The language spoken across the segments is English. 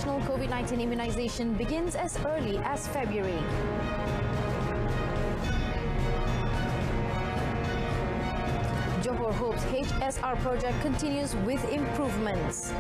national COVID-19 immunization begins as early as February. Johor hopes HSR project continues with improvements.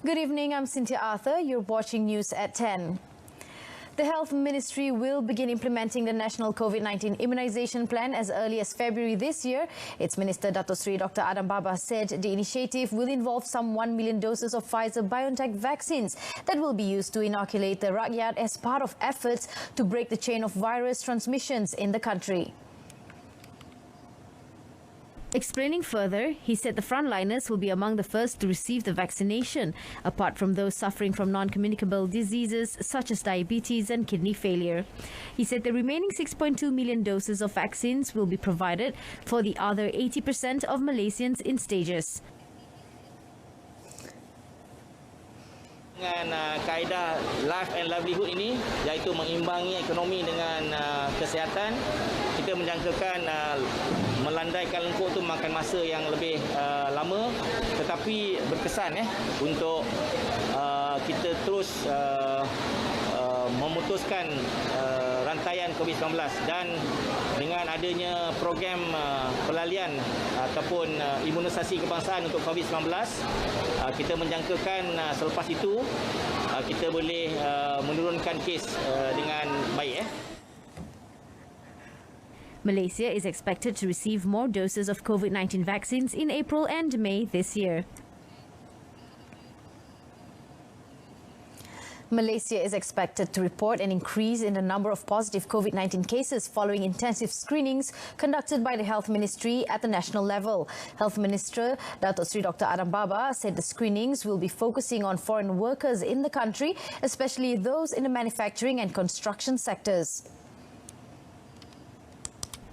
Good evening, I'm Cynthia Arthur. You're watching News at 10. The Health Ministry will begin implementing the National COVID-19 Immunization Plan as early as February this year. Its Minister Dato Sri Dr. Adam Baba said the initiative will involve some 1 million doses of Pfizer-BioNTech vaccines that will be used to inoculate the rakyat as part of efforts to break the chain of virus transmissions in the country. Explaining further, he said the frontliners will be among the first to receive the vaccination, apart from those suffering from non-communicable diseases such as diabetes and kidney failure. He said the remaining 6.2 million doses of vaccines will be provided for the other 80% of Malaysians in stages. Dengan kaedah life and livelihood ini, iaitu mengimbangi ekonomi dengan kesihatan, kita menjangkakan melandaikan lengkuk itu makan masa yang lebih lama, tetapi berkesan untuk kita terus memutuskan rantaian COVID-19 dan dengan adanya program pelalian ataupun imunisasi kebangsaan untuk COVID-19, kita menjangkakan selepas itu kita boleh menurunkan kes dengan baik. Malaysia is expected to receive more doses of COVID-19 vaccines in April and May this year. Malaysia is expected to report an increase in the number of positive COVID-19 cases following intensive screenings conducted by the Health Ministry at the national level. Health Minister Dato Sri Dr. Adam Baba said the screenings will be focusing on foreign workers in the country, especially those in the manufacturing and construction sectors.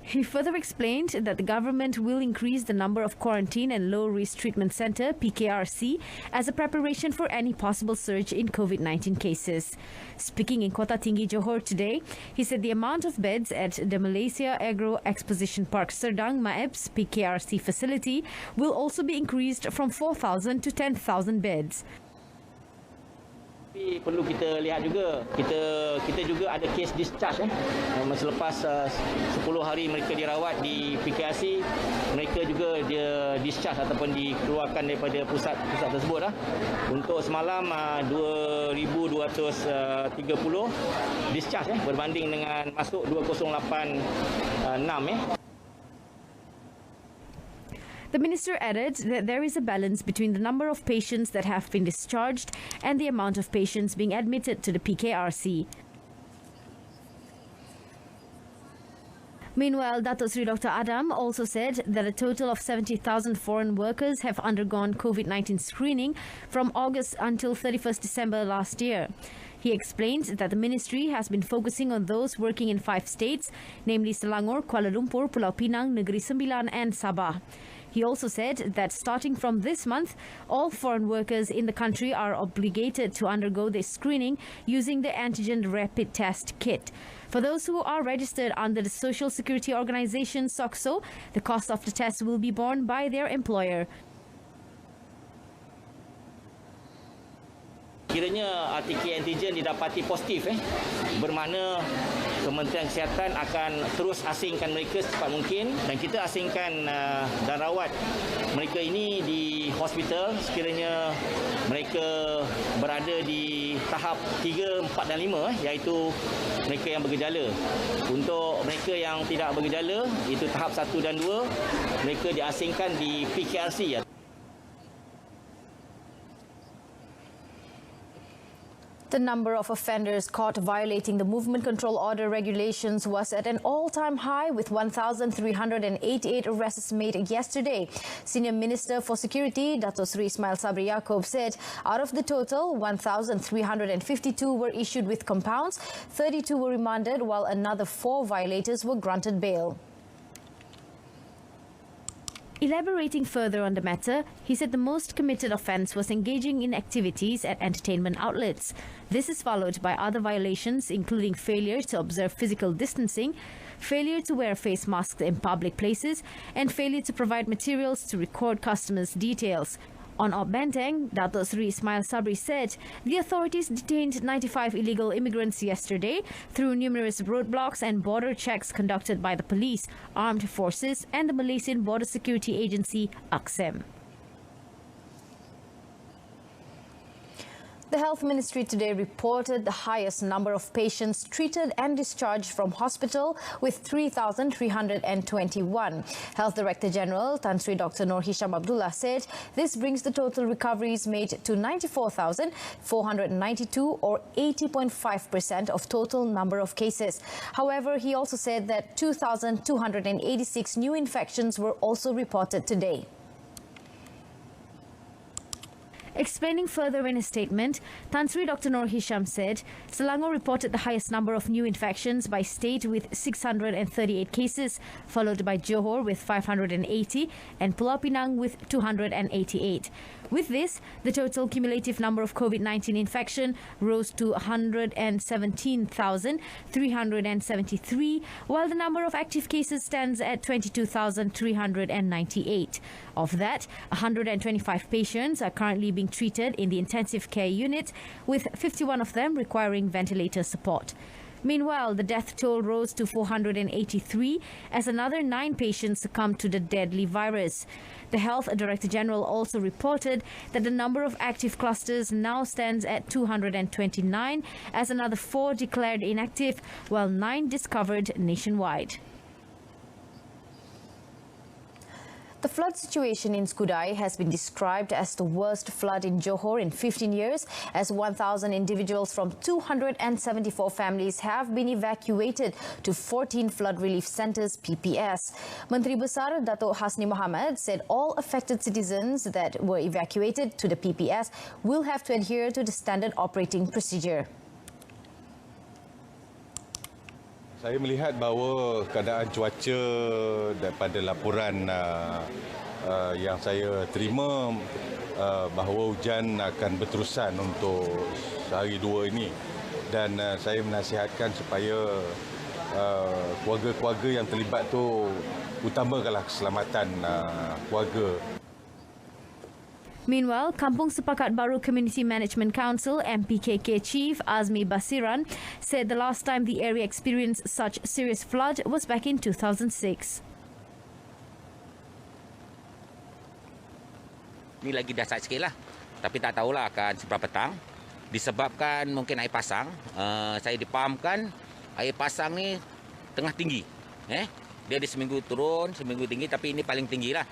He further explained that the government will increase the number of quarantine and low-risk treatment centre (PKRC) as a preparation for any possible surge in COVID-19 cases. Speaking in Kota Tinggi, Johor today, he said the amount of beds at the Malaysia Agro Exposition Park Serdang Maeb's PKRC facility will also be increased from 4,000 to 10,000 beds. Perlu kita lihat juga, kita juga ada kes discharge selepas 10 hari mereka dirawat di PKRC, mereka juga dia discharge ataupun dikeluarkan daripada pusat tersebut Untuk semalam 2,230 discharge berbanding dengan masuk 2086 The minister added that there is a balance between the number of patients that have been discharged and the amount of patients being admitted to the PKRC. Meanwhile, Dato Sri Dr. Adam also said that a total of 70,000 foreign workers have undergone COVID-19 screening from August until 31st December last year. He explained that the ministry has been focusing on those working in 5 states, namely Selangor, Kuala Lumpur, Pulau Pinang, Negeri Sembilan and Sabah. He also said that starting from this month, all foreign workers in the country are obligated to undergo their screening using the antigen rapid test kit. For those who are registered under the Social Security Organisation (SOCSO), the cost of the test will be borne by their employer. Kiranya RT antigen didapati positif, bermakna Kementerian Kesihatan akan terus asingkan mereka secepat mungkin dan kita asingkan dan rawat mereka ini di hospital sekiranya mereka berada di tahap 3, 4 dan 5 iaitu mereka yang bergejala. Untuk mereka yang tidak bergejala, itu tahap 1 dan 2, mereka diasingkan di PKRC. The number of offenders caught violating the movement control order regulations was at an all-time high, with 1,388 arrests made yesterday. Senior Minister for Security, Dato Sri Ismail Sabri Yaakob, said out of the total, 1,352 were issued with compounds, 32 were remanded, while another 4 violators were granted bail. Elaborating further on the matter, he said the most committed offence was engaging in activities at entertainment outlets. This is followed by other violations including failure to observe physical distancing, failure to wear face masks in public places, and failure to provide materials to record customers' details. On Op Benteng, Datuk Seri Ismail Sabri said the authorities detained 95 illegal immigrants yesterday through numerous roadblocks and border checks conducted by the police, armed forces and the Malaysian Border Security Agency, AXEM. The Health Ministry today reported the highest number of patients treated and discharged from hospital with 3,321. Health Director General Tan Sri Dr. Noor Hisham Abdullah said this brings the total recoveries made to 94,492 or 80.5% of total number of cases. However, he also said that 2,286 new infections were also reported today. Explaining further in a statement, Tan Sri Dr. Noor Hisham said Selangor reported the highest number of new infections by state with 638 cases, followed by Johor with 580 and Pulau Pinang with 288. With this, the total cumulative number of COVID-19 infection rose to 117,373, while the number of active cases stands at 22,398. Of that, 125 patients are currently being treated in the intensive care unit, with 51 of them requiring ventilator support. Meanwhile, the death toll rose to 483 as another 9 patients succumbed to the deadly virus. The Health Director General also reported that the number of active clusters now stands at 229 as another 4 declared inactive, while 9 discovered nationwide. The flood situation in Skudai has been described as the worst flood in Johor in 15 years, as 1,000 individuals from 274 families have been evacuated to 14 flood relief centres (PPS). Menteri Besar Datuk Hasni Mohamad said all affected citizens that were evacuated to the PPS will have to adhere to the standard operating procedure. Saya melihat bahawa keadaan cuaca daripada laporan yang saya terima bahawa hujan akan berterusan untuk sehari dua ini, dan saya menasihatkan supaya keluarga-keluarga yang terlibat tu utamakanlah keselamatan keluarga. Meanwhile, Kampung Sepakat Baru Community Management Council MPKK Chief Azmi Basiran said the last time the area experienced such serious flood was back in 2006. Ini lagi dahsyat sikit lah, tapi tak tahulah akan seberapa petang. Disebabkan mungkin air pasang, saya dipahamkan air pasang ni tengah tinggi. Dia di seminggu turun, seminggu tinggi, tapi ini paling tinggi lah.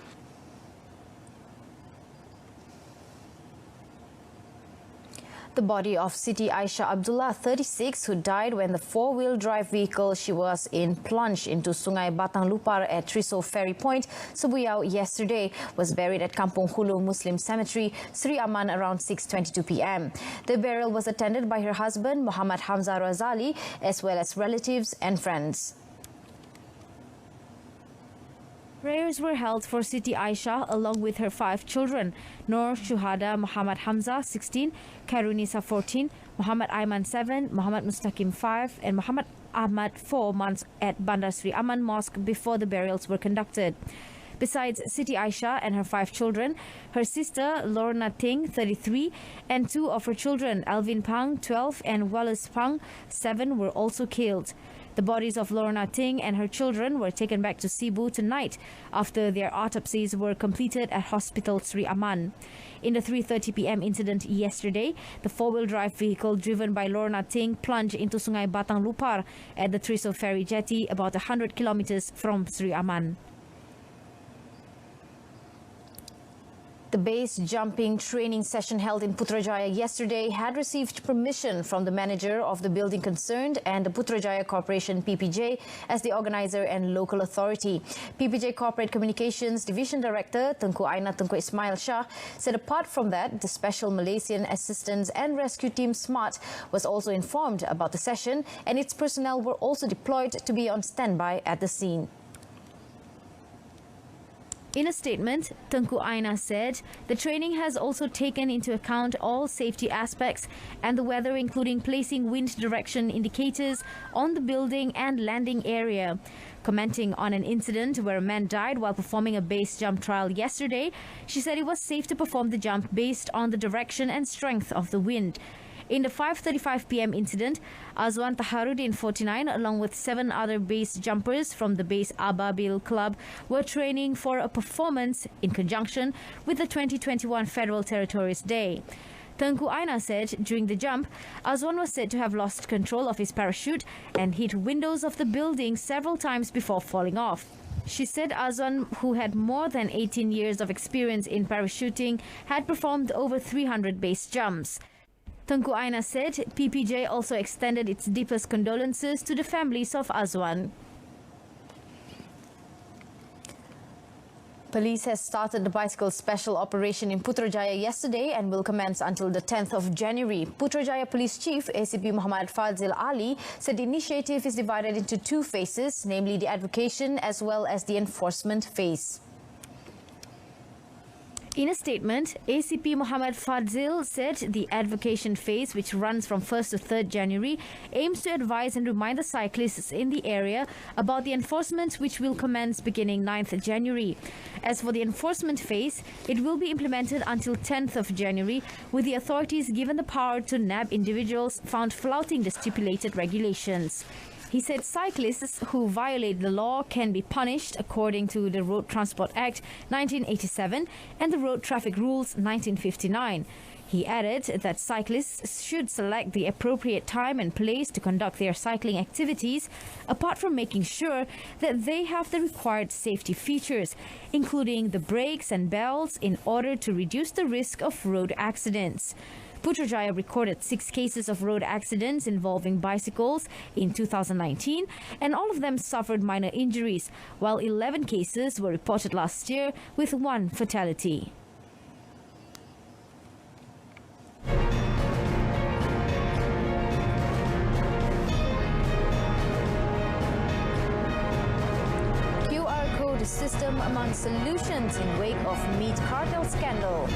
The body of Siti Aisha Abdullah, 36, who died when the four-wheel drive vehicle she was in plunged into Sungai Batang Lupar at Triso Ferry Point, Subuyau yesterday, was buried at Kampung Hulu Muslim Cemetery, Sri Aman, around 6:22 p.m. The burial was attended by her husband, Muhammad Hamzah Razali, as well as relatives and friends. Prayers were held for Siti Aisha along with her 5 children, Nur Shuhada Muhammad Hamzah, 16, Karunisa, 14, Muhammad Aiman, 7, Muhammad Mustaqim, 5, and Muhammad Ahmad, 4 months at Bandar Sri Aman Mosque before the burials were conducted. Besides Siti Aisha and her 5 children, her sister Lorna Ting, 33, and 2 of her children, Alvin Pang, 12, and Wallace Pang, 7, were also killed. The bodies of Lorna Ting and her children were taken back to Cebu tonight after their autopsies were completed at Hospital Sri Aman. In the 3:30 p.m. incident yesterday, the four-wheel drive vehicle driven by Lorna Ting plunged into Sungai Batang Lupar at the Triso Ferry Jetty about 100 kilometers from Sri Aman. The base jumping training session held in Putrajaya yesterday had received permission from the manager of the building concerned and the Putrajaya Corporation PPJ as the organizer and local authority. PPJ Corporate Communications Division Director Tengku Aina Tengku Ismail Shah said apart from that, the Special Malaysian Assistance and Rescue Team SMART was also informed about the session, and its personnel were also deployed to be on standby at the scene. In a statement, Tengku Aina said the training has also taken into account all safety aspects and the weather, including placing wind direction indicators on the building and landing area. Commenting on an incident where a man died while performing a base jump trial yesterday, she said it was safe to perform the jump based on the direction and strength of the wind. In the 5:35 p.m. incident, Azwan Taharudin, 49, along with 7 other base jumpers from the base Ababil Club, were training for a performance in conjunction with the 2021 Federal Territories Day. Tengku Aina said during the jump, Azwan was said to have lost control of his parachute and hit windows of the building several times before falling off. She said Azwan, who had more than 18 years of experience in parachuting, had performed over 300 base jumps. Tengku Aina said PPJ also extended its deepest condolences to the families of Azwan. Police has started the bicycle special operation in Putrajaya yesterday and will commence until the 10th of January. Putrajaya Police Chief ACP Muhammad Fadzil Ali said the initiative is divided into 2 phases, namely the advocacy as well as the enforcement phase. In a statement, ACP Muhammad Fadzil said the advocacy phase, which runs from 1st to 3rd January, aims to advise and remind the cyclists in the area about the enforcement, which will commence beginning 9th January. As for the enforcement phase, it will be implemented until 10th of January, with the authorities given the power to nab individuals found flouting the stipulated regulations. He said cyclists who violate the law can be punished according to the Road Transport Act 1987 and the Road Traffic Rules 1959. He added that cyclists should select the appropriate time and place to conduct their cycling activities, apart from making sure that they have the required safety features, including the brakes and belts, in order to reduce the risk of road accidents. Putrajaya recorded 6 cases of road accidents involving bicycles in 2019, and all of them suffered minor injuries, while 11 cases were reported last year with 1 fatality. QR code system among solutions in wake of meat cartel scandal.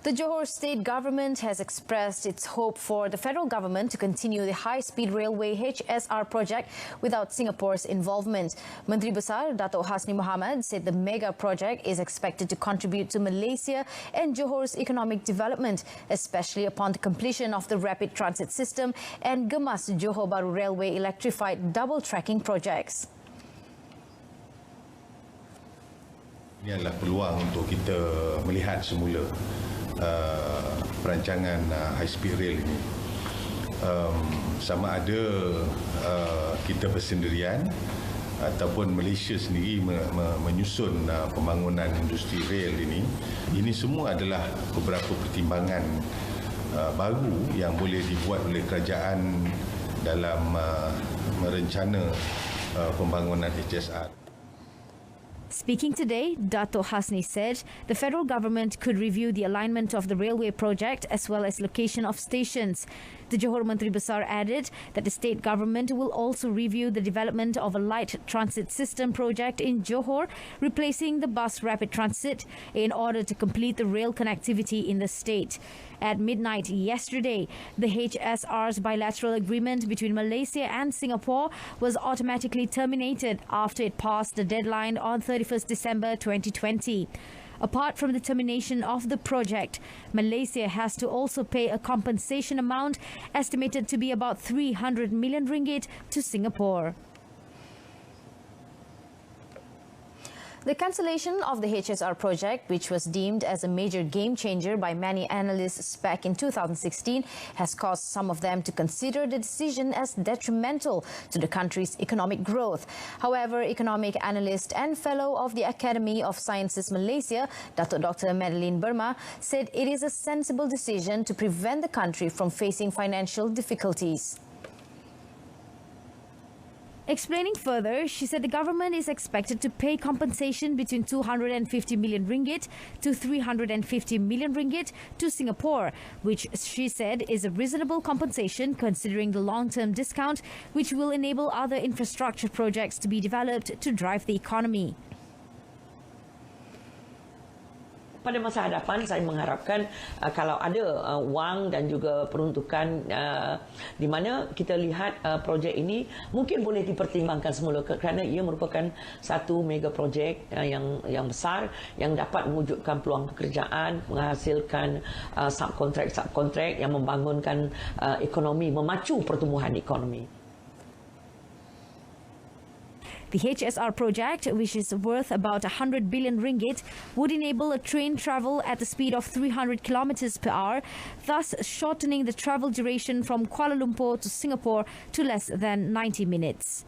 The Johor state government has expressed its hope for the federal government to continue the high-speed railway HSR project without Singapore's involvement. Menteri Besar Datuk Rasmi Mohamad said the mega project is expected to contribute to Malaysia and Johor's economic development, especially upon the completion of the rapid transit system and Gemas Johor Bahru Railway electrified double tracking projects. Ini adalah peluang untuk kita melihat semula perancangan high speed rail ini, sama ada kita bersendirian ataupun Malaysia sendiri menyusun pembangunan industri rail ini. Ini semua adalah beberapa pertimbangan baru yang boleh dibuat oleh kerajaan dalam merencana pembangunan HSR. Speaking today, Dato' Hasni said the federal government could review the alignment of the railway project as well as location of stations. The Johor Menteri Besar added that the state government will also review the development of a light transit system project in Johor, replacing the bus rapid transit in order to complete the rail connectivity in the state. At midnight yesterday, the HSR's bilateral agreement between Malaysia and Singapore was automatically terminated after it passed the deadline on 31st December 2020. Apart from the termination of the project, Malaysia has to also pay a compensation amount estimated to be about 300 million ringgit to Singapore. The cancellation of the HSR project, which was deemed as a major game changer by many analysts back in 2016, has caused some of them to consider the decision as detrimental to the country's economic growth. However, economic analyst and fellow of the Academy of Sciences Malaysia, Dr. Madeline Burma, said it is a sensible decision to prevent the country from facing financial difficulties. Explaining further, she said the government is expected to pay compensation between 250 million ringgit to 350 million ringgit to Singapore, which she said is a reasonable compensation considering the long-term discount, which will enable other infrastructure projects to be developed to drive the economy. Pada masa hadapan saya mengharapkan kalau ada wang dan juga peruntukan di mana kita lihat projek ini mungkin boleh dipertimbangkan semula kerana ia merupakan satu mega projek yang besar yang dapat mewujudkan peluang pekerjaan, menghasilkan subkontrak yang membangunkan ekonomi, memacu pertumbuhan ekonomi. The HSR project, which is worth about 100 billion ringgit, would enable a train travel at the speed of 300 kilometers per hour, thus shortening the travel duration from Kuala Lumpur to Singapore to less than 90 minutes.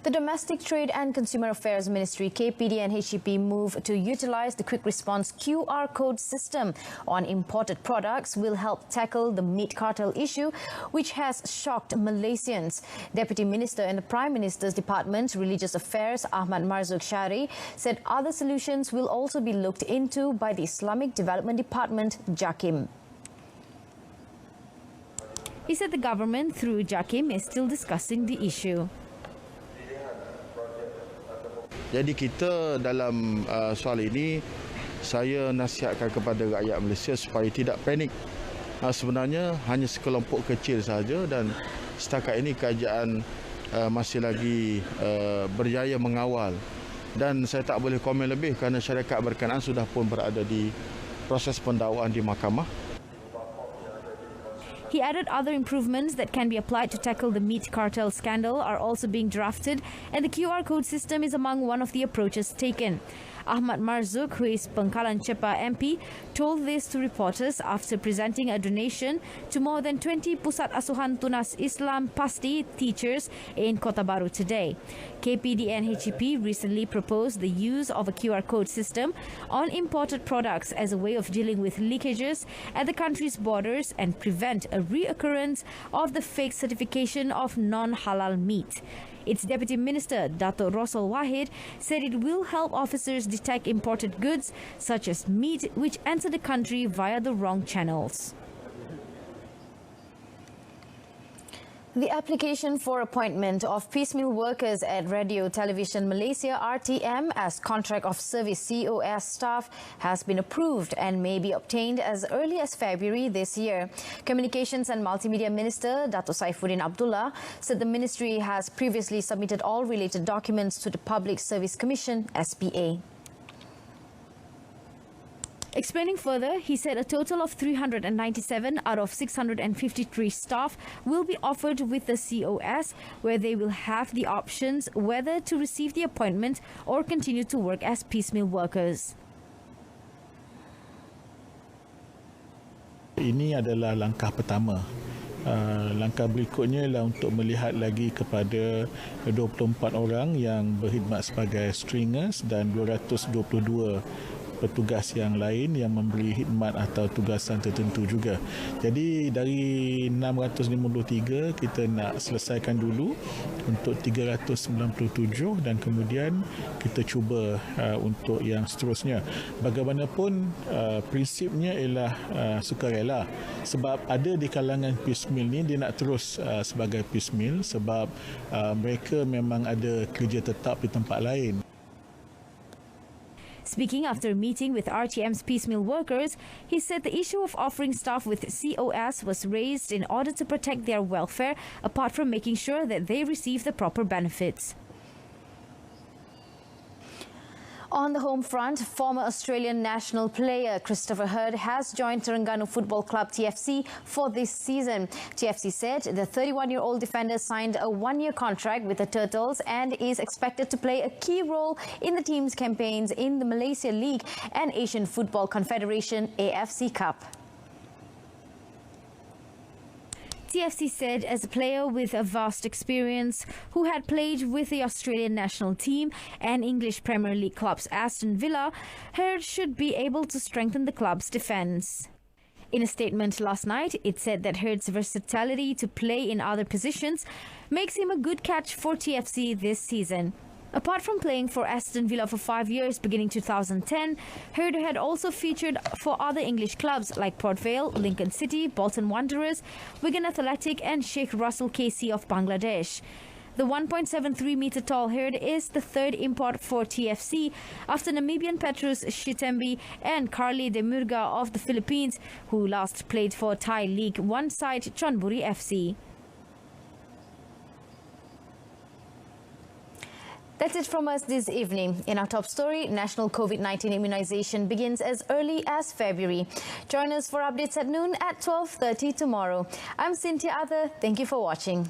The Domestic Trade and Consumer Affairs Ministry, KPD and HEP move to utilize the quick response QR code system on imported products will help tackle the meat cartel issue, which has shocked Malaysians. Deputy Minister in the Prime Minister's Department, Religious Affairs, Ahmad Marzuq Syari, said other solutions will also be looked into by the Islamic Development Department, JAKIM. He said the government, through JAKIM, is still discussing the issue. Jadi kita dalam soal ini, saya nasihatkan kepada rakyat Malaysia supaya tidak panik. Sebenarnya hanya sekelompok kecil sahaja dan setakat ini kerajaan masih lagi berjaya mengawal. Dan saya tak boleh komen lebih kerana syarikat berkenaan sudah pun berada di proses pendakwaan di mahkamah. He added other improvements that can be applied to tackle the meat cartel scandal are also being drafted, and the QR code system is among one of the approaches taken. Ahmad Marzuq, who is Pengkalan Cepa MP, told this to reporters after presenting a donation to more than 20 Pusat Asuhan Tunas Islam Pasti teachers in Kota Baru today. KPD and HEP recently proposed the use of a QR code system on imported products as a way of dealing with leakages at the country's borders and prevent a reoccurrence of the fake certification of non-halal meat. Its Deputy Minister, Dato' Rosal Wahid, said it will help officers detect imported goods, such as meat, which enter the country via the wrong channels. The application for appointment of piecemeal workers at Radio Television Malaysia RTM as contract of service COS staff has been approved and may be obtained as early as February this year. Communications and Multimedia Minister Dato' Saifuddin Abdullah said the ministry has previously submitted all related documents to the Public Service Commission (SPA). Explaining further, he said a total of 397 out of 653 staff will be offered with the COS, where they will have the options whether to receive the appointment or continue to work as piecemeal workers. Ini adalah langkah pertama. Langkah berikutnya ialah untuk melihat lagi kepada 24 orang yang berkhidmat sebagai stringers dan 222 petugas yang lain yang memberi khidmat atau tugasan tertentu juga. Jadi dari 653 kita nak selesaikan dulu untuk 397 dan kemudian kita cuba untuk yang seterusnya. Bagaimanapun prinsipnya ialah sukarela, sebab ada di kalangan piecemeal ni dia nak terus sebagai piecemeal sebab mereka memang ada kerja tetap di tempat lain. Speaking after a meeting with RTM's piecemeal workers, he said the issue of offering staff with COS was raised in order to protect their welfare, apart from making sure that they receive the proper benefits. On the home front, former Australian national player Christopher Hurd has joined Terengganu Football Club TFC for this season. TFC said the 31-year-old defender signed a one-year contract with the Turtles and is expected to play a key role in the team's campaigns in the Malaysia League and Asian Football Confederation AFC Cup. TFC said as a player with a vast experience who had played with the Australian national team and English Premier League clubs Aston Villa, Hurd should be able to strengthen the club's defence. In a statement last night, it said that Herd's versatility to play in other positions makes him a good catch for TFC this season. Apart from playing for Aston Villa for 5 years beginning 2010, Herd had also featured for other English clubs like Port Vale, Lincoln City, Bolton Wanderers, Wigan Athletic and Sheikh Russell KC of Bangladesh. The 1.73-meter tall Herd is the third import for TFC after Namibian Petrus Shitembi and Carly de Murga of the Philippines, who last played for Thai League One side Chonburi FC. That's it from us this evening. In our top story, national COVID-19 immunization begins as early as February. Join us for updates at noon at 12:30 tomorrow. I'm Cynthia Arthur. Thank you for watching.